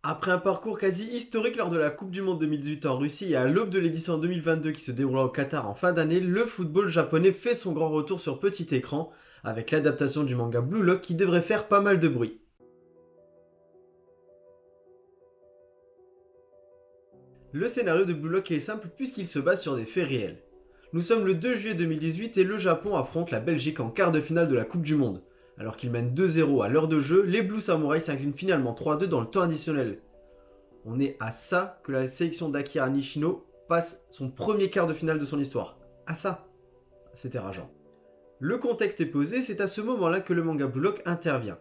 Après un parcours quasi historique lors de la Coupe du Monde 2018 en Russie et à l'aube de l'édition 2022 qui se déroulera au Qatar en fin d'année, le football japonais fait son grand retour sur petit écran avec l'adaptation du manga Blue Lock qui devrait faire pas mal de bruit. Le scénario de Blue Lock est simple puisqu'il se base sur des faits réels. Nous sommes le 2 juillet 2018 et le Japon affronte la Belgique en quart de finale de la Coupe du Monde. Alors qu'ils mènent 2-0 à l'heure de jeu, les Blue Samurai s'inclinent finalement 3-2 dans le temps additionnel. On est à ça que la sélection d'Akira Nishino passe son premier quart de finale de son histoire. À ça. C'était rageant. Le contexte est posé, c'est à ce moment-là que le manga Blue Lock intervient.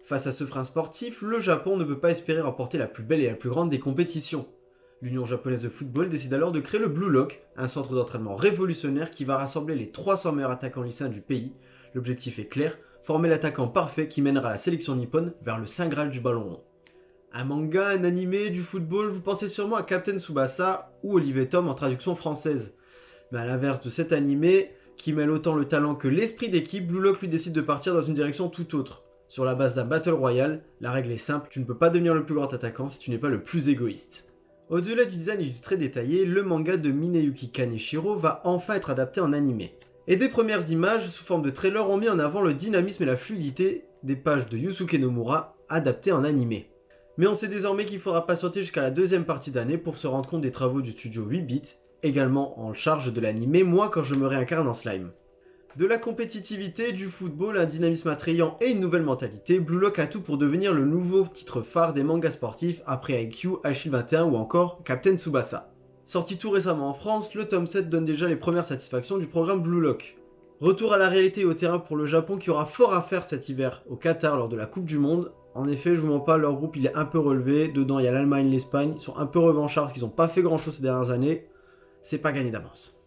Face à ce frein sportif, le Japon ne peut pas espérer remporter la plus belle et la plus grande des compétitions. L'Union japonaise de football décide alors de créer le Blue Lock, un centre d'entraînement révolutionnaire qui va rassembler les 300 meilleurs attaquants lycéens du pays. L'objectif est clair, former l'attaquant parfait qui mènera la sélection nippone vers le Saint Graal du ballon rond. Un manga, un animé, du football, vous pensez sûrement à Captain Tsubasa ou Olivier Tom en traduction française. Mais à l'inverse de cet animé, qui mêle autant le talent que l'esprit d'équipe, Blue Lock lui décide de partir dans une direction tout autre. Sur la base d'un Battle Royale, la règle est simple, tu ne peux pas devenir le plus grand attaquant si tu n'es pas le plus égoïste. Au-delà du design et du trait détaillé, le manga de Mineyuki Kaneshiro va enfin être adapté en animé. Et des premières images sous forme de trailer ont mis en avant le dynamisme et la fluidité des pages de Yusuke Nomura adaptées en animé. Mais on sait désormais qu'il faudra patienter jusqu'à la deuxième partie d'année pour se rendre compte des travaux du studio 8 bits, également en charge de l'animé, moi quand je me réincarne en slime. De la compétitivité, du football, un dynamisme attrayant et une nouvelle mentalité, Blue Lock a tout pour devenir le nouveau titre phare des mangas sportifs après IQ, Achille 21 ou encore Captain Tsubasa. Sorti tout récemment en France, le tome 7 donne déjà les premières satisfactions du programme Blue Lock. Retour à la réalité et au terrain pour le Japon qui aura fort à faire cet hiver au Qatar lors de la Coupe du Monde. En effet, je vous mens pas, leur groupe il est un peu relevé, dedans il y a l'Allemagne, l'Espagne, ils sont un peu revanchards parce qu'ils n'ont pas fait grand chose ces dernières années, c'est pas gagné d'avance.